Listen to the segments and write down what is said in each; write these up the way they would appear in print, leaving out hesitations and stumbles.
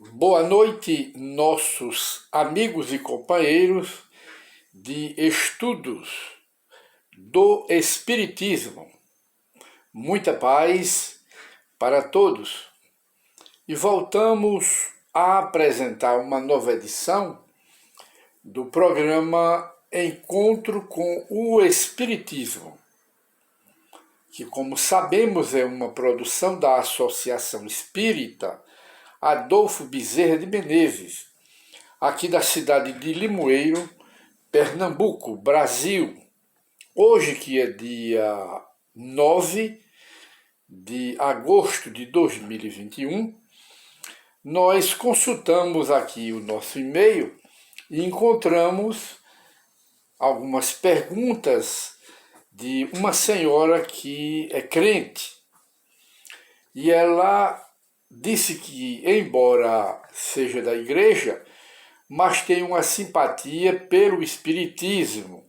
Boa noite, nossos amigos e companheiros de estudos do Espiritismo. Muita paz para todos. E voltamos a apresentar uma nova edição do programa Encontro com o Espiritismo, que, como sabemos, é uma produção da Associação Espírita Adolfo Bezerra de Menezes, aqui da cidade de Limoeiro, Pernambuco, Brasil. Hoje, que é dia 9 de agosto de 2021, nós consultamos aqui o nosso e-mail e encontramos algumas perguntas de uma senhora que é crente. E ela disse que, embora seja da igreja, mas tem uma simpatia pelo espiritismo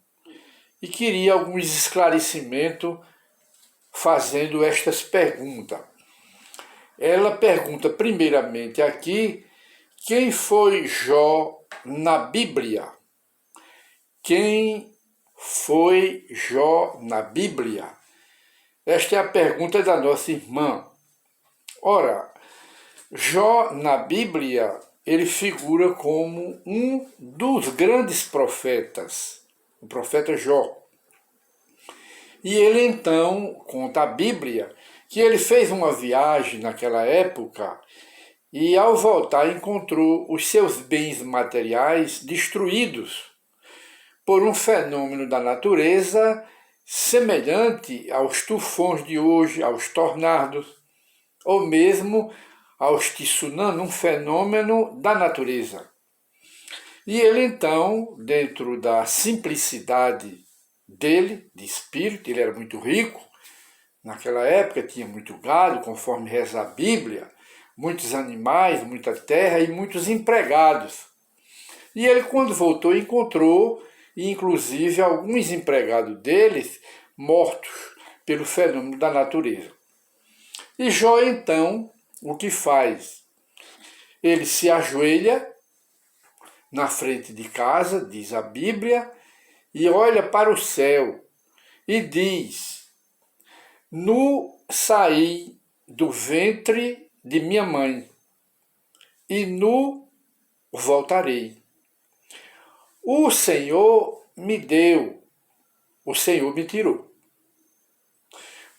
e queria alguns esclarecimentos fazendo estas perguntas. Ela pergunta primeiramente aqui, quem foi Jó na Bíblia? Quem foi Jó na Bíblia? Esta é a pergunta da nossa irmã. Ora, Jó, na Bíblia, ele figura como um dos grandes profetas, o profeta Jó. E ele então conta a Bíblia que ele fez uma viagem naquela época e ao voltar encontrou os seus bens materiais destruídos por um fenômeno da natureza semelhante aos tufões de hoje, aos tornados, ou mesmo aos tsunamis, um fenômeno da natureza. E ele então, dentro da simplicidade dele, de espírito, ele era muito rico, naquela época tinha muito gado, conforme reza a Bíblia, muitos animais, muita terra e muitos empregados. E ele, quando voltou, encontrou, inclusive, alguns empregados deles mortos pelo fenômeno da natureza. E Jó, então, o que faz? Ele se ajoelha na frente de casa, diz a Bíblia, e olha para o céu e diz: Nu saí do ventre de minha mãe, e nu voltarei. O Senhor me deu, o Senhor me tirou.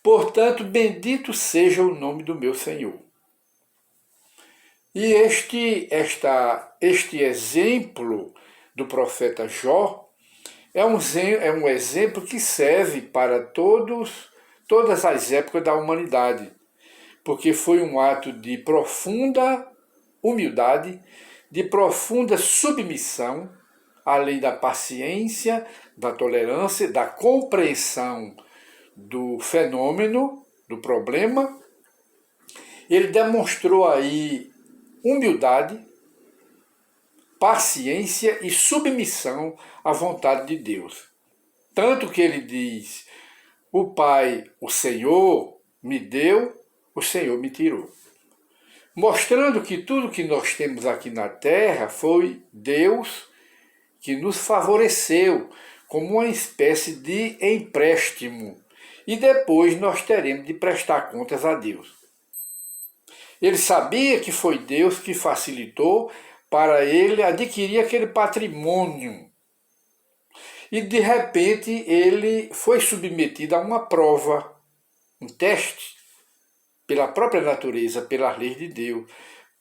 Portanto, bendito seja o nome do meu Senhor. E este exemplo do profeta Jó é um exemplo que serve para todas as épocas da humanidade, porque foi um ato de profunda humildade, de profunda submissão à lei da paciência, da tolerância, da compreensão do fenômeno, do problema. Ele demonstrou aí humildade, paciência e submissão à vontade de Deus. Tanto que ele diz, o Pai, o Senhor me deu, o Senhor me tirou. Mostrando que tudo que nós temos aqui na Terra foi Deus que nos favoreceu como uma espécie de empréstimo. E depois nós teremos de prestar contas a Deus. Ele sabia que foi Deus que facilitou para ele adquirir aquele patrimônio. E de repente ele foi submetido a uma prova, um teste, pela própria natureza, pelas leis de Deus,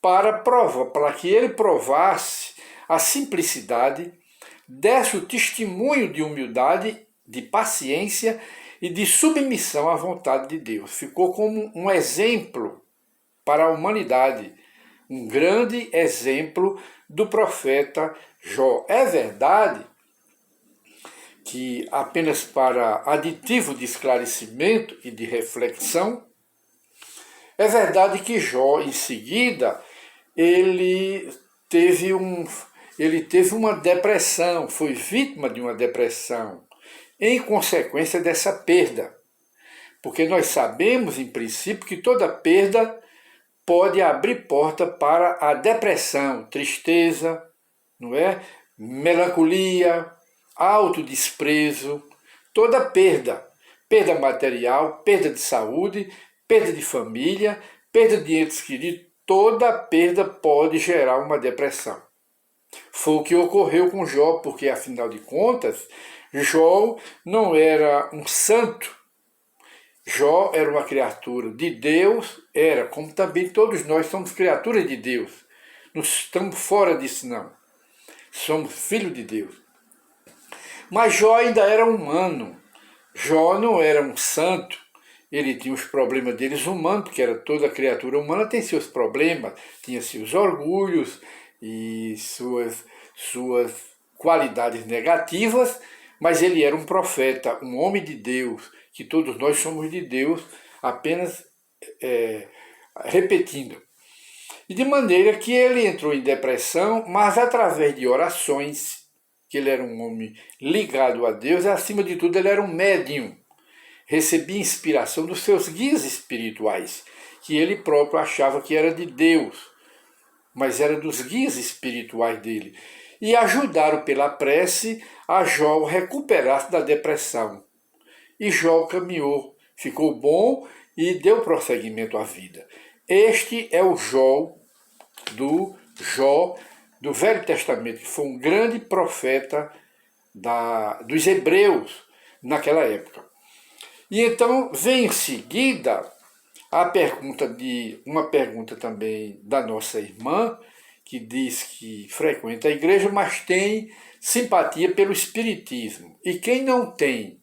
para que ele provasse a simplicidade, desse o testemunho de humildade, de paciência e de submissão à vontade de Deus. Ficou como um exemplo para a humanidade, um grande exemplo do profeta Jó. É verdade que, apenas para aditivo de esclarecimento e de reflexão, é verdade que Jó, em seguida, ele teve uma depressão, foi vítima de uma depressão, em consequência dessa perda. Porque nós sabemos, em princípio, que toda perda pode abrir porta para a depressão, tristeza, não é? Melancolia, autodesprezo, toda perda, perda material, perda de saúde, perda de família, perda de entes queridos, toda perda pode gerar uma depressão. Foi o que ocorreu com Jó, porque afinal de contas, Jó não era um santo. Jó era uma criatura de Deus, era, como também todos nós somos criaturas de Deus. Não estamos fora disso, não. Somos filhos de Deus. Mas Jó ainda era humano. Jó não era um santo. Ele tinha os problemas deles humanos, porque era toda criatura humana tem seus problemas, tinha seus orgulhos e suas qualidades negativas, mas ele era um profeta, um homem de Deus, que todos nós somos de Deus, apenas repetindo. E de maneira que ele entrou em depressão, mas através de orações, que ele era um homem ligado a Deus, e acima de tudo ele era um médium. Recebia inspiração dos seus guias espirituais, que ele próprio achava que era de Deus, mas era dos guias espirituais dele. E ajudaram pela prece a Jó recuperar-se da depressão. E Jó caminhou, ficou bom e deu prosseguimento à vida. Este é o Jó do Velho Testamento, que foi um grande profeta dos hebreus naquela época. E então vem em seguida uma pergunta também da nossa irmã, que diz que frequenta a igreja, mas tem simpatia pelo espiritismo. E quem não tem,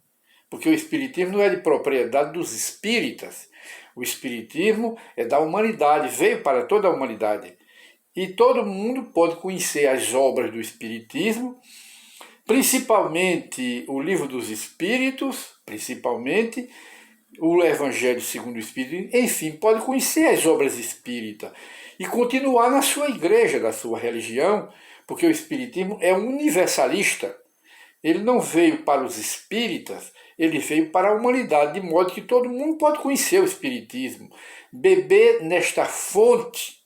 porque o espiritismo não é de propriedade dos espíritas, o espiritismo é da humanidade, veio para toda a humanidade. E todo mundo pode conhecer as obras do espiritismo, principalmente o Livro dos Espíritos, principalmente o Evangelho segundo o Espírito, enfim, pode conhecer as obras espíritas e continuar na sua igreja, da sua religião, porque o espiritismo é universalista. Ele não veio para os espíritas, ele veio para a humanidade, de modo que todo mundo pode conhecer o espiritismo, beber nesta fonte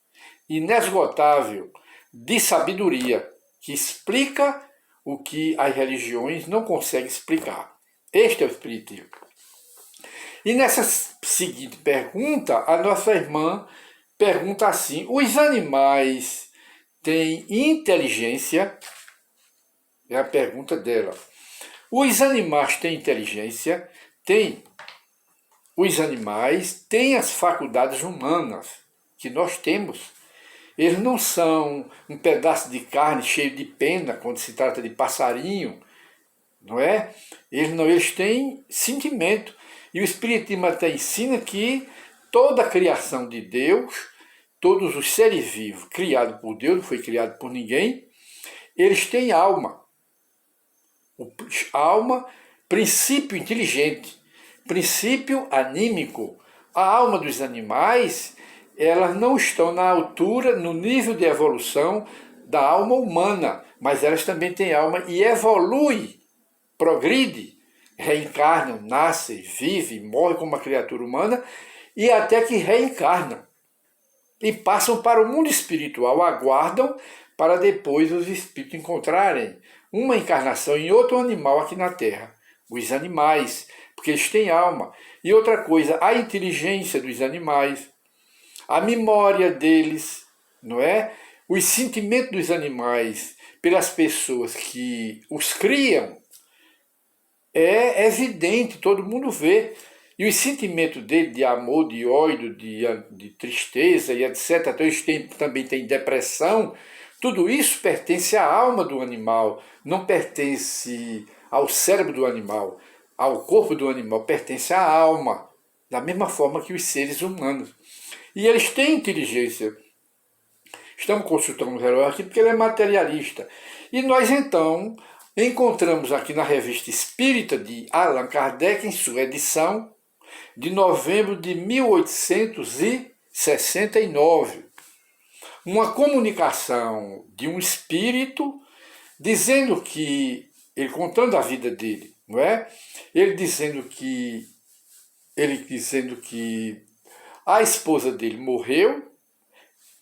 inesgotável de sabedoria, que explica o que as religiões não conseguem explicar. Este é o espiritismo. E nessa seguinte pergunta, a nossa irmã pergunta assim: os animais têm inteligência? É a pergunta dela. Os animais têm inteligência? Têm. Os animais têm as faculdades humanas que nós temos. Eles não são um pedaço de carne cheio de pena quando se trata de passarinho, não é? Eles têm sentimento. E o Espiritismo até ensina que toda a criação de Deus, todos os seres vivos criados por Deus, não foi criado por ninguém, eles têm alma. Alma, princípio inteligente, princípio anímico. A alma dos animais, elas não estão na altura, no nível de evolução da alma humana, mas elas também têm alma e evoluem, progride, reencarnam, nascem, vivem, morrem como uma criatura humana e até que reencarnam e passam para o mundo espiritual, aguardam para depois os espíritos encontrarem uma encarnação em outro animal aqui na Terra. Os animais, porque eles têm alma. E outra coisa, a inteligência dos animais, a memória deles, não é? Os sentimentos dos animais pelas pessoas que os criam, é evidente, todo mundo vê. E os sentimentos dele de amor, de ódio, de tristeza e etc. Então eles também têm depressão. Tudo isso pertence à alma do animal, não pertence ao cérebro do animal, ao corpo do animal, pertence à alma, da mesma forma que os seres humanos. E eles têm inteligência. Estamos consultando o relógio aqui porque ele é materialista. E nós então encontramos aqui na Revista Espírita de Allan Kardec, em sua edição de novembro de 1869, uma comunicação de um espírito dizendo que, ele contando a vida dele, não é? Ele dizendo que a esposa dele morreu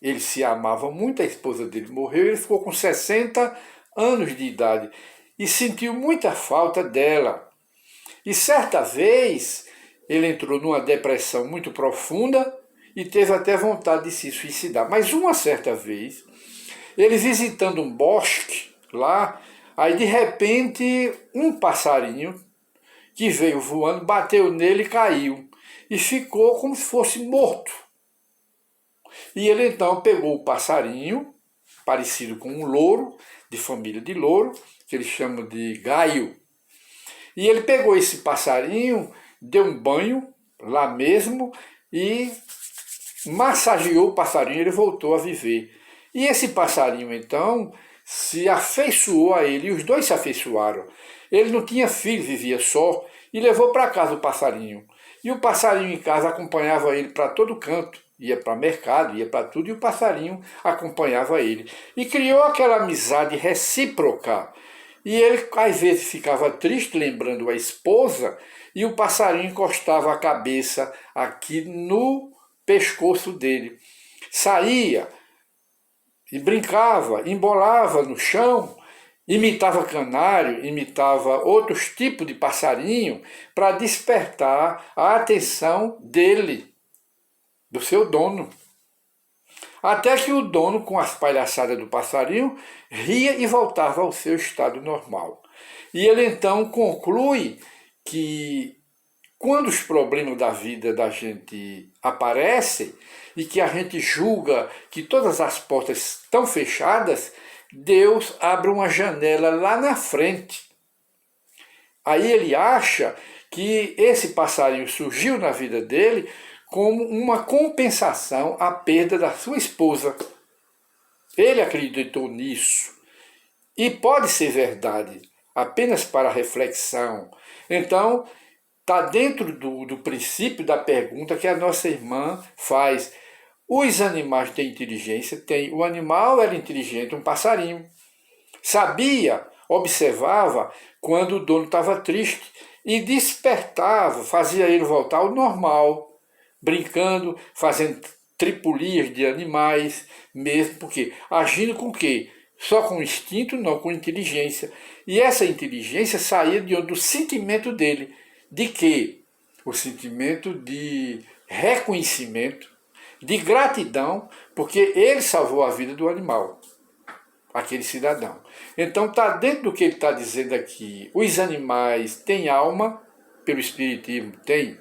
Eles se amavam muito, a esposa dele morreu, ele ficou com 60 anos de idade e sentiu muita falta dela. E certa vez ele entrou numa depressão muito profunda e teve até vontade de se suicidar. Mas uma certa vez, ele visitando um bosque lá, aí de repente um passarinho que veio voando, bateu nele e caiu. E ficou como se fosse morto. E ele então pegou o passarinho, parecido com um louro, de família de louro, que eles chamam de gaio. E ele pegou esse passarinho, deu um banho lá mesmo e massageou o passarinho, ele voltou a viver. E esse passarinho então se afeiçoou a ele, e os dois se afeiçoaram. Ele não tinha filho, vivia só, e levou para casa o passarinho. E o passarinho em casa acompanhava ele para todo canto, ia para mercado, ia para tudo, e o passarinho acompanhava ele. E criou aquela amizade recíproca. E ele às vezes ficava triste lembrando a esposa, e o passarinho encostava a cabeça aqui no pescoço dele. Saía e brincava, embolava no chão, imitava canário, imitava outros tipos de passarinho para despertar a atenção dele, do seu dono. Até que o dono, com as palhaçadas do passarinho, ria e voltava ao seu estado normal. E ele então conclui que quando os problemas da vida da gente aparecem e que a gente julga que todas as portas estão fechadas, Deus abre uma janela lá na frente. Aí ele acha que esse passarinho surgiu na vida dele como uma compensação à perda da sua esposa. Ele acreditou nisso. E pode ser verdade, apenas para reflexão. Então, está dentro do princípio da pergunta que a nossa irmã faz. Os animais têm inteligência? Tem. O animal era inteligente, um passarinho. Sabia, observava quando o dono estava triste e despertava, fazia ele voltar ao normal, brincando, fazendo tripulias de animais, mesmo porque agindo com o quê? Só com instinto, não com inteligência. E essa inteligência saía do sentimento dele. De quê? O sentimento de reconhecimento, de gratidão, porque ele salvou a vida do animal, aquele cidadão. Então está dentro do que ele está dizendo aqui. Os animais têm alma, pelo Espiritismo tem.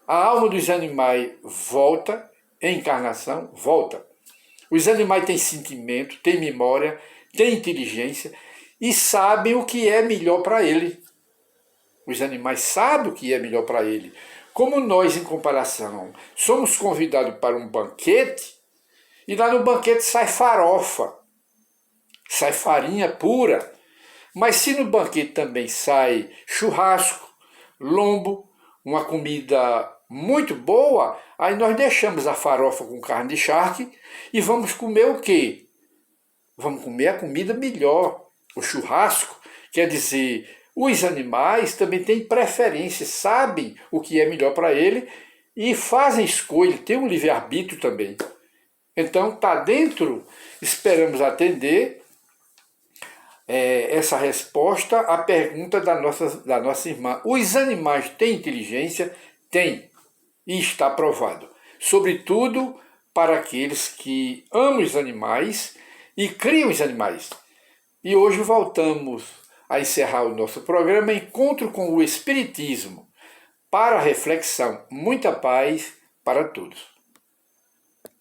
A alma dos animais volta, em encarnação, volta. Os animais têm sentimento, têm memória, têm inteligência e sabem o que é melhor para ele. Os animais sabem o que é melhor para ele. Como nós, em comparação, somos convidados para um banquete, e lá no banquete sai farofa, sai farinha pura. Mas se no banquete também sai churrasco, lombo, uma comida muito boa, aí nós deixamos a farofa com carne de charque e vamos comer o quê? Vamos comer a comida melhor, o churrasco. Quer dizer, os animais também têm preferência, sabem o que é melhor para ele e fazem escolha, têm um livre-arbítrio também. Então está dentro, esperamos atender essa resposta à pergunta da nossa irmã. Os animais têm inteligência? Tem. E está provado. Sobretudo para aqueles que amam os animais e criam os animais. E hoje voltamos a encerrar o nosso programa Encontro com o Espiritismo. Para reflexão, muita paz para todos.